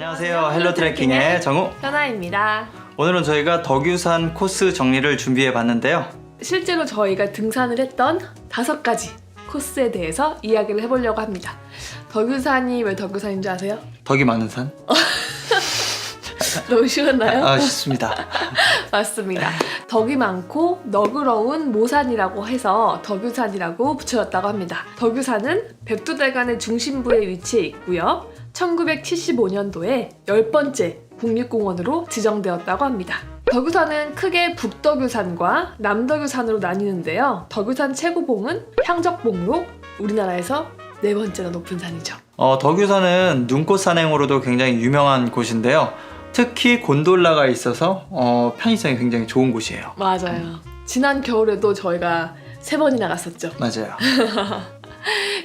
안녕하세요. 헬로 트레킹의 정우 현아입니다. 오늘은 저희가 덕유산 코스 정리를 준비해 봤는데요. 실제로 저희가 등산을 했던 5가지 코스에 대해서 이야기를 해보려고 합니다. 덕유산이 왜 덕유산인 줄 아세요? 덕이 많은 산? 너무 쉬웠나요? 쉽습니다. 맞습니다. 덕이 많고 너그러운 모산이라고 해서 덕유산이라고 붙여졌다고 합니다. 덕유산은 백두대간의 중심부에 위치해 있고요. 1975년도에 10번째 국립공원으로 지정되었다고 합니다. 덕유산은 크게 북덕유산과 남덕유산으로 나뉘는데요. 덕유산 최고봉은 향적봉으로 우리나라에서 4번째나 높은 산이죠. 덕유산은 눈꽃 산행으로도 굉장히 유명한 곳인데요. 특히 곤돌라가 있어서 편의성이 굉장히 좋은 곳이에요. 맞아요. 지난 겨울에도 저희가 3번이나 갔었죠. 맞아요.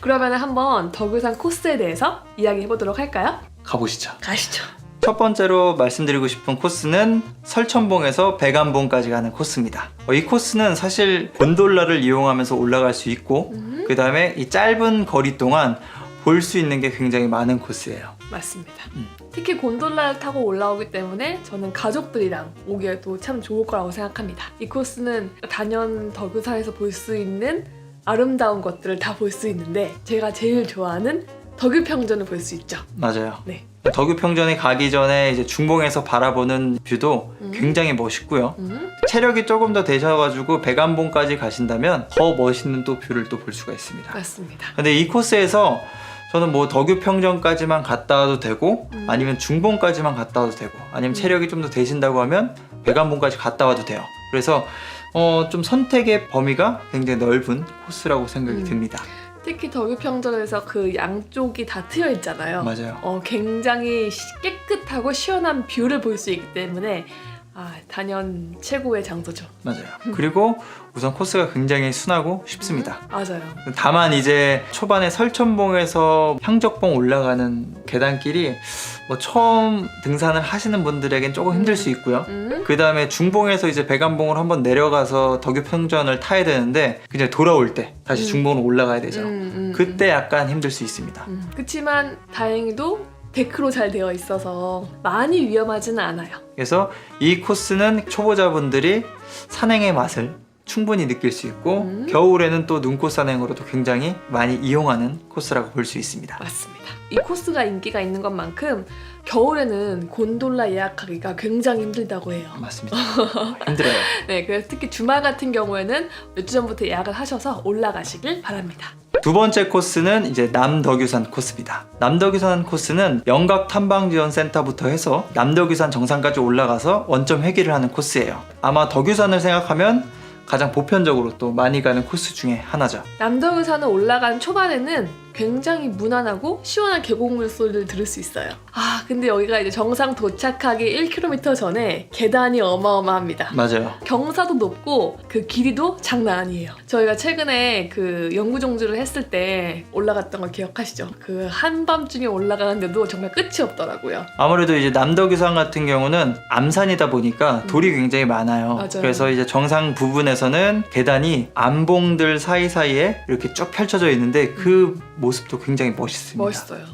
그러면 한번 덕유산 코스에 대해서 이야기해보도록 할까요? 가보시죠. 가시죠. 첫 번째로 말씀드리고 싶은 코스는 설천봉에서 백암봉까지 가는 코스입니다. 이 코스는 사실 곤돌라를 이용하면서 올라갈 수 있고 그 다음에 이 짧은 거리 동안 볼 수 있는 게 굉장히 많은 코스예요. 맞습니다. 특히 곤돌라를 타고 올라오기 때문에 저는 가족들이랑 오기에도 참 좋을 거라고 생각합니다. 이 코스는 단연 덕유산에서 볼 수 있는 아름다운 것들을 다 볼 수 있는데 제가 제일 좋아하는 덕유평전을 볼 수 있죠. 맞아요. 네. 덕유평전에 가기 전에 이제 중봉에서 바라보는 뷰도 굉장히 멋있고요. 체력이 조금 더 되셔가지고 백암봉까지 가신다면 더 멋있는 또 뷰를 또 볼 수가 있습니다. 맞습니다. 근데 이 코스에서 저는 뭐 덕유평전까지만 갔다 와도 되고 아니면 중봉까지만 갔다 와도 되고 아니면 체력이 좀 더 되신다고 하면 백암봉까지 갔다 와도 돼요. 그래서 좀 선택의 범위가 굉장히 넓은 코스라고 생각이 듭니다. 특히 덕유평전에서 그 양쪽이 다 트여 있잖아요. 맞아요. 굉장히 깨끗하고 시원한 뷰를 볼 수 있기 때문에 단연 최고의 장소죠. 맞아요. 그리고 우선 코스가 굉장히 순하고 쉽습니다. 맞아요. 다만 이제 초반에 설천봉에서 향적봉 올라가는 계단길이 뭐 처음 등산을 하시는 분들에겐 조금 힘들 수 있고요. 그 다음에 중봉에서 이제 백암봉을 한번 내려가서 덕유평전을 타야 되는데 그냥 돌아올 때 다시 중봉으로 올라가야 되죠. 그때 약간 힘들 수 있습니다. 그렇지만 다행히도 데크로 잘 되어 있어서 많이 위험하지는 않아요. 그래서 이 코스는 초보자분들이 산행의 맛을 충분히 느낄 수 있고 겨울에는 또 눈꽃 산행으로도 굉장히 많이 이용하는 코스라고 볼 수 있습니다. 맞습니다. 이 코스가 인기가 있는 것만큼 겨울에는 곤돌라 예약하기가 굉장히 힘들다고 해요. 맞습니다. 힘들어요. 네, 그래서 특히 주말 같은 경우에는 몇 주 전부터 예약을 하셔서 올라가시길 바랍니다. 두 번째 코스는 이제 남덕유산 코스입니다. 남덕유산 코스는 영각탐방지원센터부터 해서 남덕유산 정상까지 올라가서 원점 회귀를 하는 코스예요. 아마 덕유산을 생각하면 가장 보편적으로 또 많이 가는 코스 중에 하나죠. 남덕유산을 올라간 초반에는 굉장히 무난하고 시원한 계곡물 소리를 들을 수 있어요. 근데 여기가 이제 정상 도착하기 1km 전에 계단이 어마어마합니다. 맞아요. 경사도 높고 그 길이도 장난 아니에요. 저희가 최근에 그 영구종주를 했을 때 올라갔던 거 기억하시죠? 그 한밤중에 올라가는데도 정말 끝이 없더라고요. 아무래도 이제 남덕유산 같은 경우는 암산이다 보니까 돌이 굉장히 많아요. 맞아요. 그래서 이제 정상 부분에서는 계단이 암봉들 사이사이에 이렇게 쭉 펼쳐져 있는데 그 모습도 굉장히 멋있습니다. 멋있어요.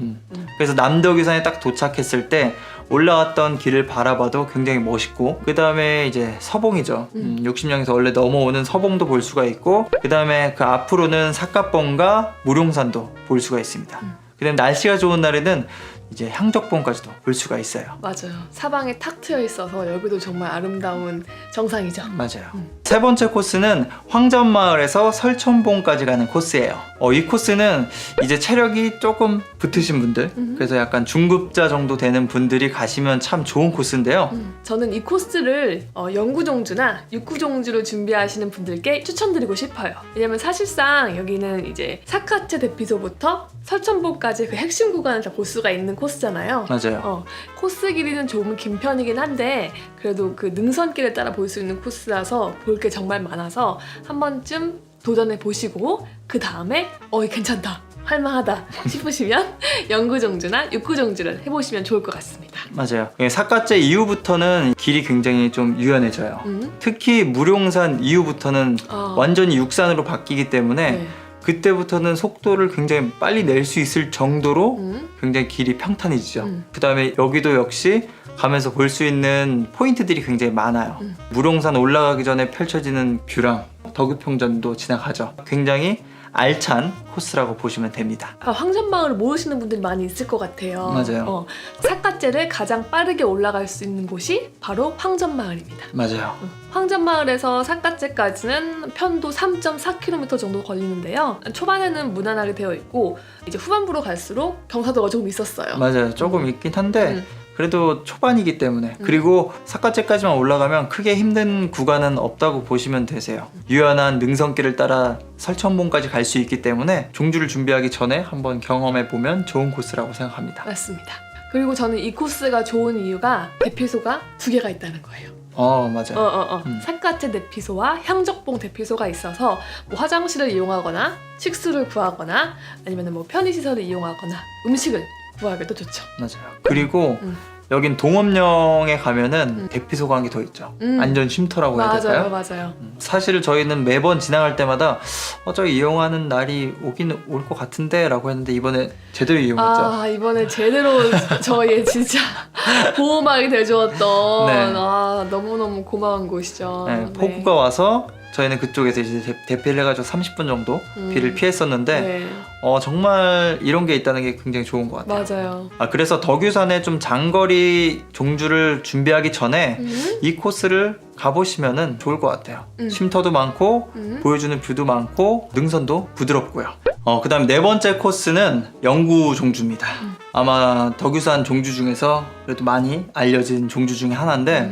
그래서 남덕유산에 딱 도착했을 때 올라왔던 길을 바라봐도 굉장히 멋있고 그 다음에 이제 서봉이죠. 60령에서 원래 넘어오는 서봉도 볼 수가 있고 그 다음에 그 앞으로는 삿갓봉과 무룡산도 볼 수가 있습니다. 그 다음에 날씨가 좋은 날에는 이제 향적봉까지도 볼 수가 있어요. 맞아요. 사방에 탁 트여 있어서 여기도 정말 아름다운 정상이죠. 맞아요. 세 번째 코스는 황전마을에서 설천봉까지 가는 코스예요. 이 코스는 이제 체력이 조금 붙으신 분들 그래서 약간 중급자 정도 되는 분들이 가시면 참 좋은 코스인데요. 저는 이 코스를 영구종주나 육구종주를 준비하시는 분들께 추천드리고 싶어요. 왜냐면 사실상 여기는 이제 사카체 대피소부터 설천봉까지 그 핵심 구간을 다 볼 수가 있는 코스잖아요. 맞아요. 코스 길이는 조금 긴 편이긴 한데 그래도 그 능선길을 따라 볼 수 있는 코스라서 볼 게 정말 많아서 한 번쯤 도전해 보시고 그 다음에 괜찮다, 할만하다 싶으시면 영구종주나 육구종주를 해보시면 좋을 것 같습니다. 맞아요. 삿갓제 이후부터는 길이 굉장히 좀 유연해져요. 특히 무룡산 이후부터는 완전히 육산으로 바뀌기 때문에 네. 그때부터는 속도를 굉장히 빨리 낼 수 있을 정도로 음. 굉장히 길이 평탄해지죠. 음. 그 다음에 여기도 역시 가면서 볼 수 있는 포인트들이 굉장히 많아요. 무룡산 올라가기 전에 펼쳐지는 뷰랑 덕유평전도 지나가죠. 굉장히 알찬 코스라고 보시면 됩니다. 황전마을을 모르시는 분들이 많이 있을 것 같아요. 맞아요. 삿갓제를 가장 빠르게 올라갈 수 있는 곳이 바로 황전마을입니다. 맞아요. 황전마을에서 삿갓제까지는 편도 3.4km 정도 걸리는데요. 초반에는 무난하게 되어 있고 이제 후반부로 갈수록 경사도가 조금 있었어요. 맞아요. 조금 있긴 한데 음. 그래도 초반이기 때문에 그리고 삿갓제까지만 올라가면 크게 힘든 구간은 없다고 보시면 되세요. 유연한 능선길을 따라 설천봉까지 갈 수 있기 때문에 종주를 준비하기 전에 한번 경험해 보면 좋은 코스라고 생각합니다. 맞습니다. 그리고 저는 이 코스가 좋은 이유가 대피소가 2개가 있다는 거예요. 맞아요. 삿갓제 대피소와 향적봉 대피소가 있어서 뭐 화장실을 이용하거나 식수를 구하거나 아니면 뭐 편의시설을 이용하거나 음식을 구하기도 좋죠. 맞아요. 그리고 여긴 동업령에 가면은 대피소가 한 게 더 있죠. 안전 쉼터라고 해야 될까요? 맞아요. 사실 저희는 매번 지나갈 때마다 저희 이용하는 날이 오긴 올 것 같은데 라고 했는데 이번에 제대로 이용했죠. 이번에 제대로 저의 진짜 보호막이 돼주었던 네. 너무너무 고마운 곳이죠. 네, 폭우가 와서 저희는 그쪽에서 이제 대피를 해가지고 30분 정도 비를 피했었는데 네. 정말 이런 게 있다는 게 굉장히 좋은 것 같아요. 맞아요. 그래서 덕유산에 좀 장거리 종주를 준비하기 전에 이 코스를 가보시면은 좋을 것 같아요. 쉼터도 많고 보여주는 뷰도 많고 능선도 부드럽고요. 그 다음 네 번째 코스는 영구 종주입니다. 아마 덕유산 종주 중에서 그래도 많이 알려진 종주 중에 하나인데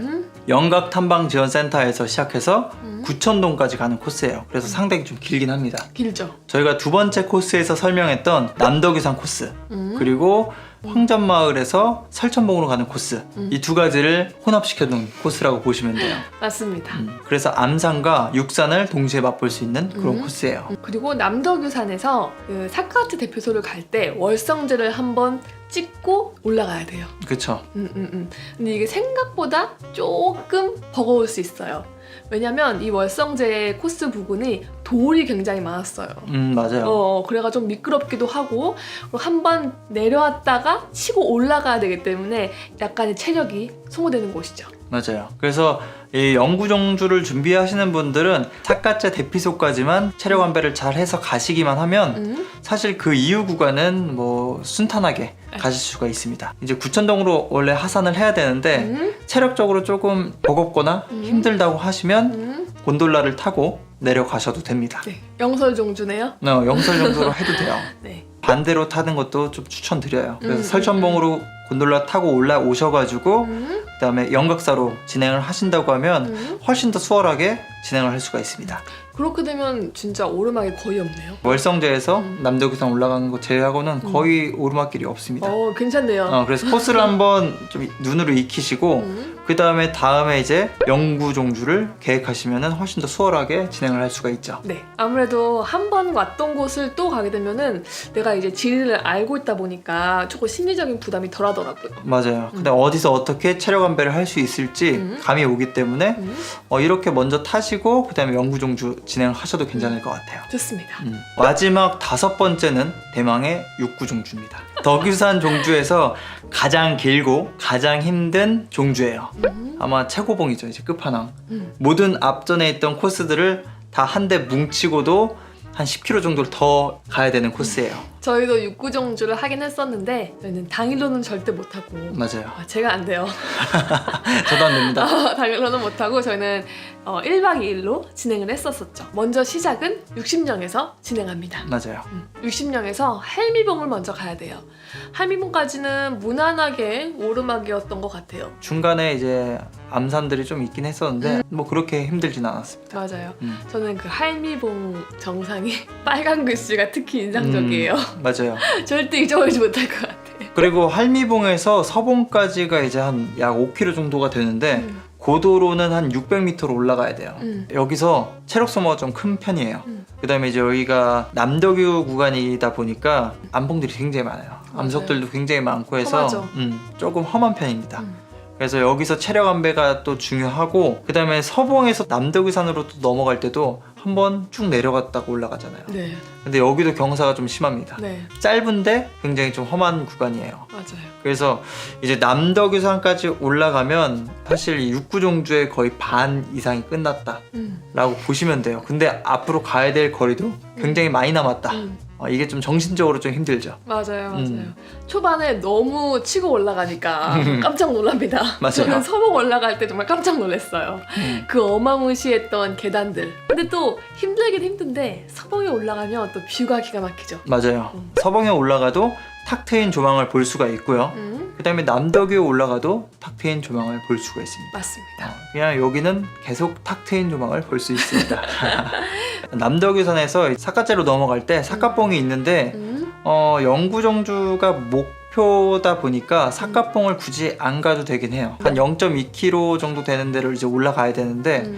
영각탐방지원센터에서 시작해서 구천동까지 가는 코스예요. 그래서 상당히 좀 길긴 합니다. 길죠. 저희가 두 번째 코스에서 설명했던 남덕유산 코스 그리고 황전마을에서 설천봉으로 가는 코스 이 두 가지를 혼합시켜놓은 코스라고 보시면 돼요. 맞습니다. 그래서 암산과 육산을 동시에 맛볼 수 있는 그런 코스예요. 그리고 남덕유산에서 그 삿갓제 대피소를 갈 때 월성제를 한번 찍고 올라가야 돼요. 그쵸. 근데 이게 생각보다 조금 버거울 수 있어요. 왜냐면 이 월성제 코스 부분이 돌이 굉장히 많았어요. 맞아요. 그래가 좀 미끄럽기도 하고 그리고 한번 내려왔다가 치고 올라가야 되기 때문에 약간의 체력이 소모되는 곳이죠. 맞아요. 그래서 이 영구종주를 준비하시는 분들은 삿갓제 대피소까지만 체력 안배를 잘 해서 가시기만 하면 사실 그 이후 구간은 뭐 순탄하게 가실 수가 있습니다. 이제 구천동으로 원래 하산을 해야 되는데 체력적으로 조금 버겁거나 힘들다고 하시면 곤돌라를 타고 내려가셔도 됩니다. 네. 영설종주네요. 영설 정도로 해도 돼요. 네. 반대로 타는 것도 좀 추천드려요. 그래서 설천봉으로 곤돌라 타고 올라오셔가지고 그 다음에 영각사로 진행을 하신다고 하면 훨씬 더 수월하게 진행을 할 수가 있습니다. 그렇게 되면 진짜 오르막이 거의 없네요. 월성제에서 남덕유산 올라가는 거 제외하고는 거의 오르막길이 없습니다. 괜찮네요. 그래서 코스를 한번 좀 눈으로 익히시고 그 다음에 이제 영구종주를 계획하시면 훨씬 더 수월하게 진행을 할 수가 있죠. 네, 아무래도 한 번 왔던 곳을 또 가게 되면은 내가 이제 지리를 알고 있다 보니까 조금 심리적인 부담이 덜하더라고요. 맞아요. 근데 어디서 어떻게 체력 안배를 할 수 있을지 감이 오기 때문에 이렇게 먼저 타시고 그 다음에 영구종주 진행을 하셔도 괜찮을 것 같아요. 좋습니다. 마지막 5번째는 대망의 육구종주입니다. 덕유산 종주에서 가장 길고 가장 힘든 종주예요. 아마 최고봉이죠. 이제 끝판왕. 모든 앞전에 있던 코스들을 다 한데 뭉치고도 한 10km 정도를 더 가야 되는 코스예요. 저희도 육구종주를 하긴 했었는데 저희는 당일로는 절대 못하고 맞아요. 제가 안 돼요. 저도 안 됩니다. 당일로는 못하고 저희는 1박 2일로 진행을 했었었죠. 먼저 시작은 60령에서 진행합니다. 맞아요. 60령에서 할미봉을 먼저 가야 돼요. 할미봉까지는 무난하게 오르막이었던 것 같아요. 중간에 이제 암산들이 좀 있긴 했었는데 뭐 그렇게 힘들진 않았습니다. 맞아요. 저는 그 할미봉 정상이 빨간 글씨가 특히 인상적이에요. 맞아요. 절대 잊어버리지 못할 것 같아요. 그리고 할미봉에서 서봉까지가 이제 한 약 5km 정도가 되는데 고도로는 한 600m로 올라가야 돼요. 여기서 체력 소모가 좀 큰 편이에요. 그 다음에 이제 여기가 남덕유 구간이다 보니까 암봉들이 굉장히 많아요. 암석들도 굉장히 많고 해서 험하죠. 조금 험한 편입니다. 그래서 여기서 체력 안배가 또 중요하고 그 다음에 서봉에서 남덕유산으로 또 넘어갈 때도 한번 쭉 내려갔다가 올라가잖아요. 네. 근데 여기도 경사가 좀 심합니다. 네. 짧은데 굉장히 좀 험한 구간이에요. 맞아요. 그래서 이제 남덕유산까지 올라가면 사실 이 육구종주의 거의 반 이상이 끝났다라고 보시면 돼요. 근데 앞으로 가야 될 거리도 굉장히 많이 남았다. 이게 좀 정신적으로 좀 힘들죠. 맞아요, 맞아요. 초반에 너무 치고 올라가니까 깜짝 놀랍니다. 맞아요. 저는 서봉 올라갈 때 정말 깜짝 놀랐어요. 그 어마무시했던 계단들. 근데 또 힘들긴 힘든데 서봉에 올라가면 또 뷰가 기가 막히죠. 맞아요. 서봉에 올라가도 탁 트인 조망을 볼 수가 있고요. 그 다음에 남덕유에 올라가도 탁 트인 조망을 볼 수가 있습니다. 맞습니다. 그냥 여기는 계속 탁 트인 조망을 볼 수 있습니다. 남덕유산에서 사카째로 넘어갈 때 사카봉이 있는데 영구정주가 목표다 보니까 사카봉을 굳이 안 가도 되긴 해요. 한 0.2km 정도 되는 데를 이제 올라가야 되는데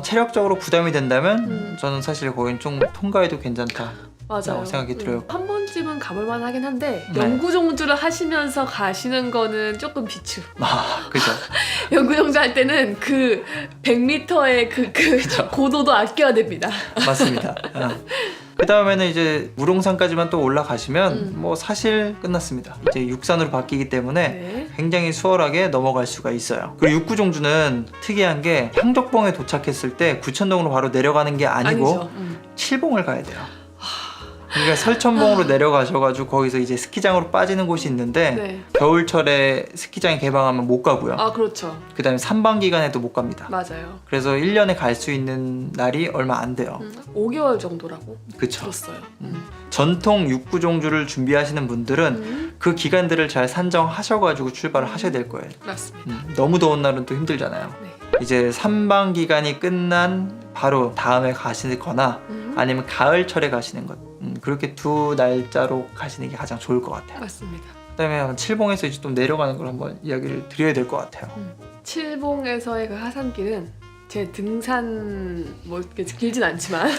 체력적으로 부담이 된다면 저는 사실 거긴 좀 통과해도 괜찮다. 맞아요. 생각이 들어요. 한 번쯤은 가볼만 하긴 한데 네. 영구종주를 하시면서 가시는 거는 조금 비추. 그죠. 영구종주 할 때는 그 100m의 그 고도도 아껴야 됩니다. 맞습니다. 그 다음에는 이제 우롱산까지만 또 올라가시면 뭐 사실 끝났습니다. 이제 육산으로 바뀌기 때문에 네. 굉장히 수월하게 넘어갈 수가 있어요. 그리고 육구종주는 특이한 게 향덕봉에 도착했을 때 구천동으로 바로 내려가는 게 아니고 아니죠. 칠봉을 가야 돼요. 그러니까 설천봉으로 내려가셔가지고 거기서 이제 스키장으로 빠지는 곳이 있는데 네. 겨울철에 스키장이 개방하면 못 가고요. 아 그렇죠. 그 다음에 산방 기간에도 못 갑니다. 맞아요. 그래서 1년에 갈 수 있는 날이 얼마 안 돼요. 5개월 정도라고 그쵸. 들었어요. 전통 육구종주를 준비하시는 분들은 그 기간들을 잘 산정하셔가지고 출발을 하셔야 될 거예요. 맞습니다. 너무 더운 날은 또 힘들잖아요. 네. 이제 산방 기간이 끝난 바로 다음에 가시거나 아니면 가을철에 가시는 것, 그렇게 두 날짜로 가시는 게 가장 좋을 것 같아요. 맞습니다. 그다음에 칠봉에서 이제 좀 내려가는 걸 한번 이야기를 드려야 될 것 같아요. 칠봉에서의 그 하산길은 제 등산 뭐 이렇게 길진 않지만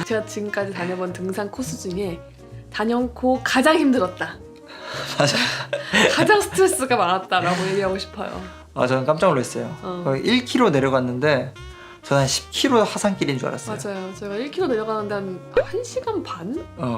제가 지금까지 다녀본 등산 코스 중에 단연코 가장 힘들었다. 맞아. 가장 스트레스가 많았다라고 얘기하고 싶어요. 저는 깜짝 놀랐어요. 거의 1km 내려갔는데 저는 한 10km 하산길인 줄 알았어요. 맞아요. 제가 1km 내려가는데 한 1시간 반?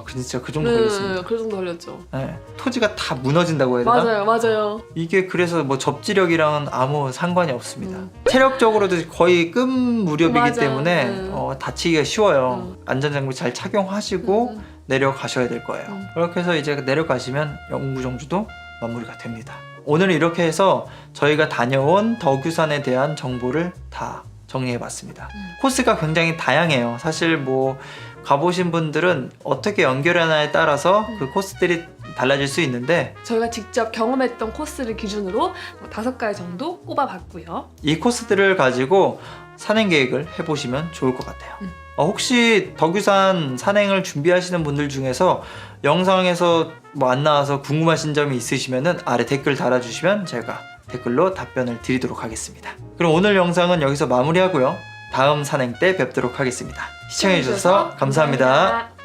진짜 그 정도 걸렸습니다. 그 정도 걸렸죠. 네. 토지가 다 무너진다고 해야 되나? 맞아요, 맞아요. 이게 그래서 뭐 접지력이랑은 아무 상관이 없습니다. 체력적으로도 거의 끝 무렵이기 맞아요. 때문에 다치기가 쉬워요. 안전장비 잘 착용하시고 내려가셔야 될 거예요. 그렇게 해서 이제 내려가시면 영구정주도 마무리가 됩니다. 오늘은 이렇게 해서 저희가 다녀온 덕유산에 대한 정보를 다 정리해봤습니다. 코스가 굉장히 다양해요. 사실 뭐 가보신 분들은 어떻게 연결하냐에 따라서 그 코스들이 달라질 수 있는데 저희가 직접 경험했던 코스를 기준으로 5가지 정도 꼽아봤고요. 이 코스들을 가지고 산행 계획을 해보시면 좋을 것 같아요. 혹시 덕유산 산행을 준비하시는 분들 중에서 영상에서 뭐 안 나와서 궁금하신 점이 있으시면 아래 댓글 달아주시면 제가 댓글로 답변을 드리도록 하겠습니다. 그럼 오늘 영상은 여기서 마무리하고요. 다음 산행 때 뵙도록 하겠습니다. 시청해주셔서 감사합니다.